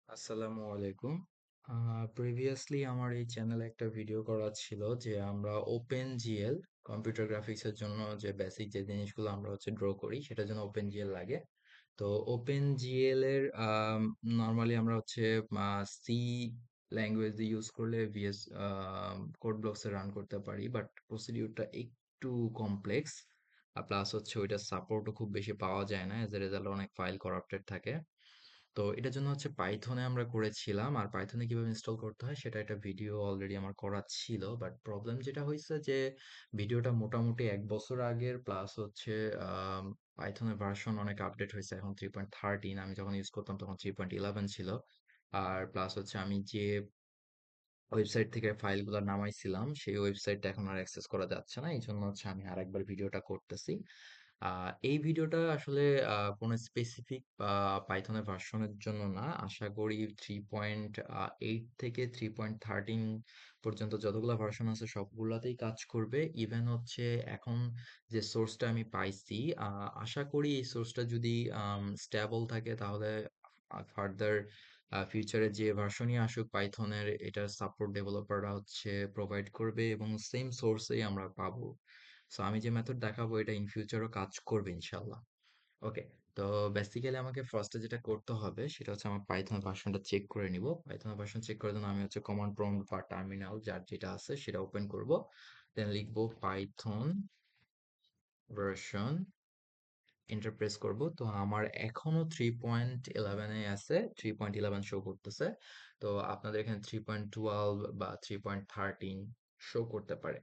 আসসালামু আলাইকুম। প্রিভিয়াসলি আমার এই চ্যানেলে একটা ভিডিও করা ছিল যে আমরা ওপেন জিএল কম্পিউটার গ্রাফিক্সের জন্য যে বেসিক যে জিনিসগুলো আমরা ড্র করি সেটার জন্য ওপেন জিএল লাগে। তো ওপেন জিএল এর নর্মালি আমরা সি ল্যাঙ্গুয়েজ ইউজ করলে ভিএস কোড ব্লকসে রান করতে পারি, বাট প্রসিডিউরটা একটু কমপ্লেক্স। প্লাস ওইটা সাপোর্টও খুব বেশি পাওয়া যায় না, এজ এ রেজাল্ট অনেক ফাইল করাপ্টেড থাকে। তো এটার জন্য পাইথনে আমরা করেছিলাম, আর পাইথনে কিভাবে ইনস্টল করতে হয় সেটা একটা ভিডিও অলরেডি আমার করা ছিল। বাট প্রবলেম যেটা হয়েছে যে ভিডিওটা মোটামুটি 1 বছর আগের, প্লাস পাইথনের ভার্সন অনেক আপডেট হয়েছে, এখন 3.13। আমি যখন ইউজ করতাম তখন 3.11 ছিল। আর প্লাস আমি যে ওয়েবসাইট থেকে ফাইলগুলো নামাইছিলাম সেই ওয়েবসাইটটা এখন আর অ্যাক্সেস করা যাচ্ছে না, এই জন্য আমি আরেকবার ভিডিওটা করতেছি। এই ভিডিওটা আসলে কোনো স্পেসিফিক পাইথনের ভার্সনের জন্য না। আশা করি 3.8 থেকে 3.13 পর্যন্ত যতগুলো ভার্সন আছে সবগুলাতেই কাজ করবে। ইভেন এখন যে সোর্সটা আমি পাইছি, আশা করি এই সোর্সটা যদি স্টেবল থাকে তাহলে ফার্দার ফিউচারে যে ভার্সনই আসুক পাইথনের, এটার সাপোর্ট ডেভেলপাররা প্রোভাইড করবে এবং সেম সোর্সেই আমরা পাবো। সো আমি যে মেথড দেখাবো এটা ইন ফিউচারও কাজ করবে ইনশাল্লাহ। ওকে। তো বেসিক্যালি আমাকে ফার্স্টে যেটা করতে হবে সেটা আমার পাইথন ভার্সনটা চেক করে নিব। পাইথন ভার্সন চেক করার জন্য আমি কমান্ড প্রম্পট বা টার্মিনাল যার যেটা আছে সেটা ওপেন করব। দেন লিখবো পাইথন ভার্সন, এন্টার প্রেস করব। তো আমার এখনো 3.11 আছে, 3.11 শো করতেছে। তো আপনাদের এখানে 3.12 বা 3.13 শো করতে পারে।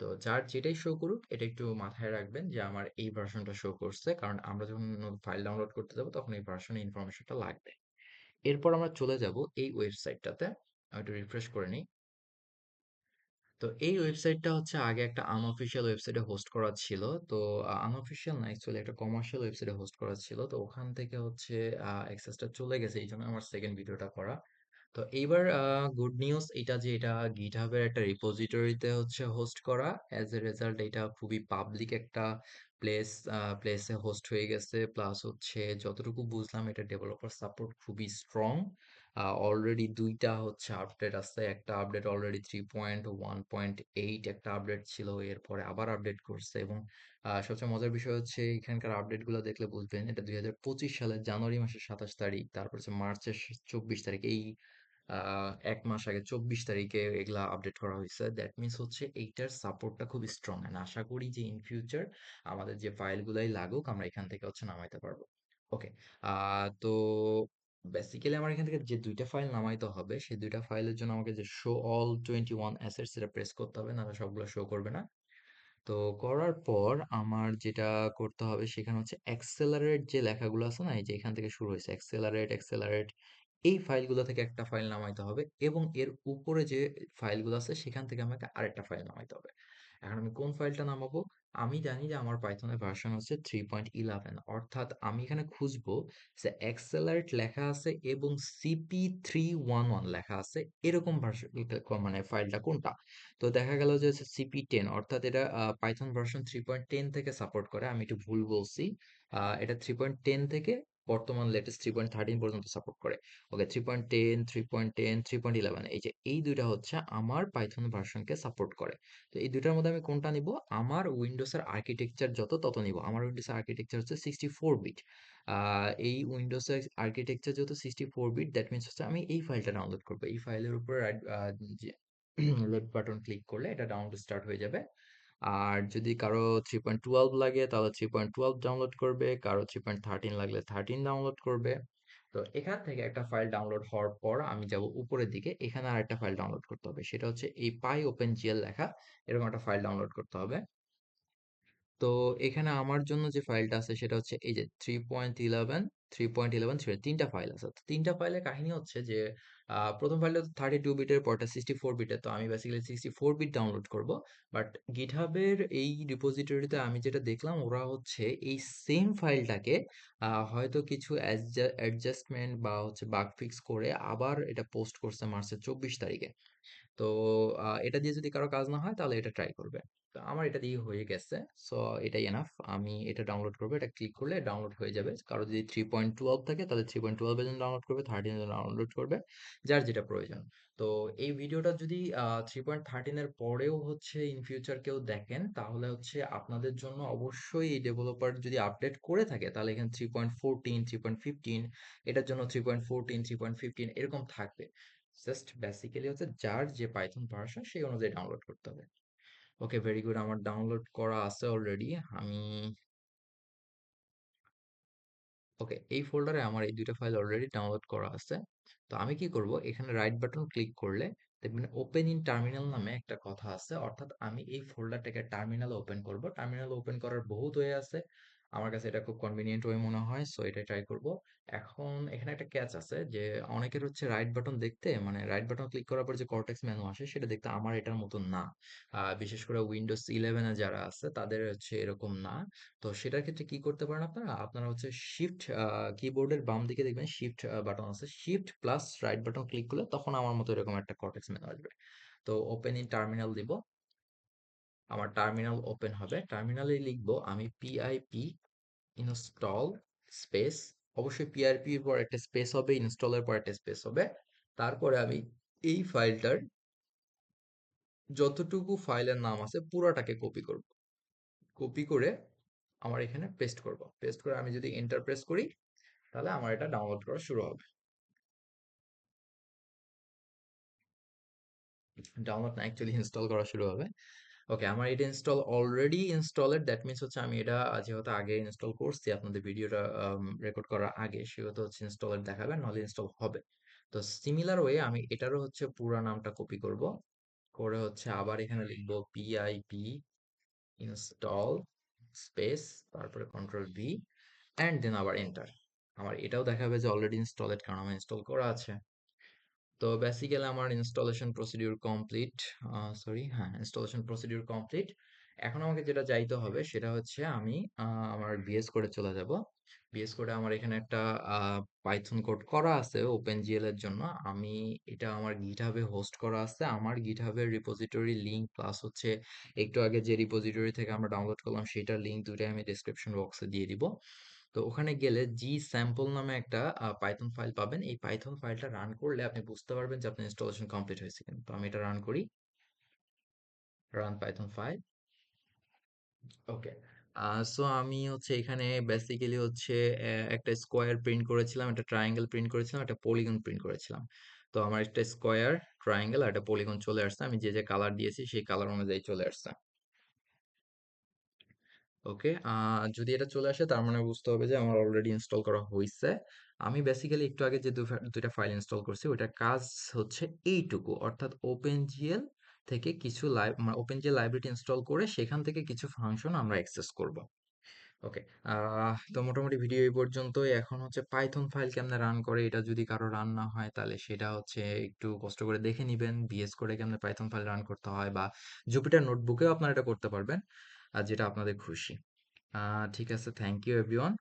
তো যার যেটাই শো করুক এটা একটু মাথায় রাখবেন যে আমার এই ভার্সনটা শো করছে, কারণ আমরা যখন ফাইল ডাউনলোড করতে যাবো তখন এই ভার্সনের ইনফরমেশনটা লাগবে। এরপর আমরা চলে যাব এই ওয়েবসাইটটাতে। আমি একটু রিফ্রেশ করে নিই। তো এই ওয়েবসাইটটা আগে একটা আনঅফিসিয়াল ওয়েবসাইটে হোস্ট করা ছিল। তো আনঅফিসিয়াল না, অ্যাকচুয়ালি একটা কমার্শিয়াল ওয়েবসাইটে হোস্ট করা ছিল। তো ওখান থেকে অ্যাক্সেসটা চলে গেছে, এই জন্য আমার সেকেন্ড ভিডিওটা করা। তো এইবার গুড নিউজ এটা যে এটা গিটহাবের একটা রিপোজিটরিতে হোস্ট করা। অ্যাজ এ রেজাল্ট এটা খুবই পাবলিক একটা প্লেস প্লেসে হোস্ট হয়ে গেছে। প্লাস যতটুকু বুঝলাম এটা ডেভেলপার সাপোর্ট খুবই স্ট্রং। অলরেডি দুইটা আপডেট আছে। একটা আপডেট অলরেডি 3.1.8 একটা আপডেট ছিল, এরপরে আবার আপডেট করছে। এবং সবচেয়ে মজার বিষয় এখানকার আপডেটগুলো দেখলে বুঝবেন এটা 2025 সালের জানুয়ারি মাসের 27 তারিখ, তারপর মার্চের 24 তারিখ, এই 1 মাস আগে 24 তারিখে এগুলা আপডেট করা হয়েছে। দ্যাট মিনস এইটার সাপোর্টটা খুব স্ট্রং, এন্ড আশা করি যে ইন ফিউচার আমাদের যে ফাইলগুলাই লাগুক আমরা এখান থেকে নামাইতে পারবো। ওকে। তো বেসিক্যালি আমার এখান থেকে যে দুইটা ফাইল নামাইতে হবে সেই দুইটা ফাইলের জন্য আমাকে যে শো অল 21 অ্যাসেটস এটা প্রেস করতে হবে, নাহলে সবগুলো শো করবে না। তো করার পর আমার যেটা করতে হবে সেখানে অ্যাক্সেলারেট যে লেখাগুলো আছে না, এই যে এখান থেকে শুরু হয়েছে অ্যাক্সেলারেট অ্যাক্সেলারেট, এই ফাইলগুলো থেকে একটা ফাইল নামাইতে হবে এবং এর উপরে যে ফাইলগুলো আছে সেখান থেকে আমাকে আরেকটা ফাইল নামাইতে হবে। এখন আমি কোন ফাইলটা নামাবো? আমি জানি যে আমার পাইথনের ভার্সন 3.11, অর্থাৎ আমি এখানে খুঁজবো যে অ্যাক্সেলারেট লেখা আছে এবং CP311 লেখা আছে এরকম ভার্সন, মানে ফাইলটা কোনটা। তো দেখা গেল যে CP10, অর্থাৎ এটা পাইথন ভার্সন 3.10 থেকে সাপোর্ট করে। আমি একটু ভুল বলছি, এটা 3.10 থেকে বর্তমান লেটেস্ট 3.13 পর্যন্ত সাপোর্ট করে। ওকে, 3.10, 3.10, 3.11, এই যে এই দুইটা আমার পাইথন ভার্সনকে সাপোর্ট করে। তো এই দুইটার মধ্যে আমি কোনটা নিব? আমার উইন্ডোজের আর্কিটেকচার যত তত নিব। আমার উইন্ডোজের আর্কিটেকচার 64 বিট। এই উইন্ডোজের আর্কিটেকচার যেহেতু 64 বিট, দ্যাট মিনস আমি এই ফাইলটা ডাউনলোড করবো। এই ফাইলের উপর লোড বাটন ক্লিক করলে এটা ডাউনলোড স্টার্ট হয়ে যাবে। আর যদি কারো 3.12 লাগে তাহলে 3.12 ডাউনলোড করবে, কারো 3.13 লাগলে 13 ডাউনলোড করবে। তো এখান থেকে একটা ফাইল ডাউনলোড হওয়ার পর আমি যাব উপরের দিকে, এখানে আরেকটা ফাইল ডাউনলোড করতে হবে, সেটা এই পাই ওপেন জিএল লেখা এরকম একটা ফাইল ডাউনলোড করতে হবে। তো এখানে আমার জন্য যে ফাইলটা আছে সেটা এই যে 3.11, 3.11, তিনটা ফাইল আছে। তো তিনটা ফাইলের কাহিনী যে প্রথম ফাইলটা 32 বিটের, পরটা 64 বিটের। তো আমি বেসিক্যালি 64 বিট ডাউনলোড করব। বাট গিটহাবের এই রিপোজিটরিতে আমি যেটা দেখলাম ওরা এই সেম ফাইলটাকে হয়তো কিছু অ্যাডজাস্টমেন্ট বা বাগ ফিক্স করে আবার এটা পোস্ট করছে মার্চের 24 তারিখে। তো এটা দিয়ে যদি কারো কাজ না হয় তাহলে এটা ট্রাই করবে। তো আমার এটা দিয়ে হয়ে গেছে। সো এটাই এনাফ। আমি এটা ডাউনলোড করবো। এটা ক্লিক করলে ডাউনলোড হয়ে যাবে। কারো যদি 3.12 থাকে তাহলে 3.12 এর জন্য ডাউনলোড করবে, 13 এর জন্য ডাউনলোড করবে, যার যেটা প্রয়োজন। তো এই ভিডিওটা যদি 3.13 এর পরেও হচ্ছে ইন ফিউচার কেউ দেখেন, তাহলে হচ্ছে আপনাদের জন্য অবশ্যই এই ডেভেলপার যদি আপডেট করে থাকে তাহলে এখানে 3.14, 3.15, এটার জন্য 3.14, 3.15 এরকম থাকবে। জাস্ট বেসিক্যালি হচ্ছে যার যে পাইথন ভার্সন সেই অনুযায়ী ডাউনলোড করতে হবে। ওকে, ভেরি গুড। আমার ডাউনলোড করা আছে অলরেডি। আমি ওকে, এই ফোল্ডারে আমার এই দুইটা ফাইল অলরেডি ডাউনলোড করা আছে। তো আমি কি করব, এখানে রাইট বাটন ক্লিক করলে দেখবেন ওপেন ইন টার্মিনাল নামে একটা কথা আছে, অর্থাৎ আমি এই ফোল্ডারটাকে টার্মিনাল ওপেন করব। টার্মিনাল ওপেন করার বহুত ওয়ে আছে, আমার কাছে এটা খুব কনভিনিয়েন্ট ওয়ে মনে হয়, সো এটা ট্রাই করব। এখন এখানে একটা ক্যাচ আছে যে অনেকের হচ্ছে রাইট বাটন দেখতে, মানে রাইট বাটন ক্লিক করার পর যে কর্টেক্স মেনু আসে সেটা দেখতে আমার এটার মতন না। বিশেষ করে উইন্ডোজ 11 এ যারা আছে তাদের হচ্ছে এরকম না। তো সেটার ক্ষেত্রে কি করতে পারেন আপনারা? আপনারা হচ্ছে শিফট, কিবোর্ডের বাম দিকে দেখবেন শিফট বাটন আছে। Shift plus right button click করলে তখন আমার মতো এরকম একটা কর্টেক্স মেনু আসবে। তো ওপেন ইন টার্মিনাল দিব। আমার টার্মিনাল ওপেন হবে। টার্মিনালে লিখবো আমি পিআইপি ইনস্টল স্পেস, অবশ্যই পিআরপি এর পর একটা স্পেস হবে, ইনস্টলের পর একটা স্পেস হবে। তারপরে আমি এই ফাইলটার যতটুকু ফাইলের নাম আছে পুরোটাকে কপি করব। কপি করে আমার এখানে পেস্ট করব। পেস্ট করে আমি যদি এন্টার প্রেস করি তাহলে আমার এটা ডাউনলোড করা শুরু হবে। ডাউনলোড না, অ্যাকচুয়ালি ইনস্টল করা শুরু হবে। ওকে, আমার এটা install already installed. That means হচ্ছে আমি এটা যেহেতু আগে ইনস্টল করছি আপনাদের ভিডিওটা রেকর্ড করার আগে, সেহেতু হচ্ছে ইনস্টলেড দেখাবে, নাহলে ইনস্টল হবে। তো সিমিলার ওয়ে আমি এটারও হচ্ছে পুরো নামটা কপি করব, করে হচ্ছে আবার এখানে লিখবো পিআইপি ইনস্টল স্পেস, তারপরে কন্ট্রোল ভি, অ্যান্ড দেন আবার এন্টার। আমার এটাও দেখাবে যে অলরেডি ইনস্টলেড, কারণ আমার ইনস্টল করা আছে। তো বেসিক্যালি আমার ইনস্টলেশন প্রসিডিউর কমপ্লিট। সরি, হ্যাঁ, ইনস্টলেশন প্রসিডিউর কমপ্লিট। এখন আমাকে যেটা যাইতে হবে সেটা হচ্ছে আমি আমার বিএস কোডে চলে যাব। বিএস কোডে আমার এখানে একটা পাইথন কোড করা আছে ওপেন জিএল এর জন্য। আমি এটা আমার গিটহাবে হোস্ট করা আছে। আমার গিটহাবের রিপোজিটরি লিংক প্লাস হচ্ছে একটু আগে যে রিপোজিটরি থেকে আমরা ডাউনলোড করলাম সেটার লিংক দুটাই আমি ডেসক্রিপশন বক্সে দিয়ে দিব। তো ওখানে গেলে জি স্যাম্পল নামে একটা পাইথন ফাইল পাবেন। এই পাইথন ফাইলটা রান করলে আপনি বুঝতে পারবেন যে আপনার ইনস্টলেশন কমপ্লিট হয়েছে কিনা। তো আমি এটা রান করি, রান পাইথন ফাইল। ওকে, সো আমি হচ্ছে এখানে বেসিক্যালি হচ্ছে একটা স্কোয়ার প্রিন্ট করেছিলাম, একটা ট্রায়াঙ্গেল প্রিন্ট করেছিলাম, একটা পলিগন প্রিন্ট করেছিলাম। তো আমার একটা স্কোয়ার, ট্রায়াঙ্গেল আর একটা পলিগন চলে আসছে। আমি যে যে কালার দিয়েছি সেই কালার অনুযায়ী চলে আসছে। ওকে, যদি এটা চলে আসে তার মানে বুঝতে হবে যে আমার অলরেডি ইনস্টল করা হয়েছে। আমি বেসিক্যালি একটু আগে যে দুইটা ফাইল ইনস্টল করছি ওইটার কাজ হচ্ছে এইটুকু, অর্থাৎ ওপেনজিএল থেকে কিছু ওপেনজিএল লাইব্রেরি ইনস্টল করে সেখান থেকে কিছু ফাংশন আমরা অ্যাক্সেস করব। ওকে, তো মোটামুটি ভিডিও এই পর্যন্তই। এখন হচ্ছে পাইথন ফাইল কেমনে রান করে এটা যদি কারো রান না হয় তাহলে সেটা হচ্ছে একটু কষ্ট করে দেখে নিবেন। বিএস করে কেমনে পাইথন ফাইল রান করতে হয়, বা জুপিটার নোটবুকেও আপনারা এটা করতে পারবেন, আর যেটা আপনাদের খুশি। ঠিক আছে, থ্যাংক ইউ এভরিওয়ান।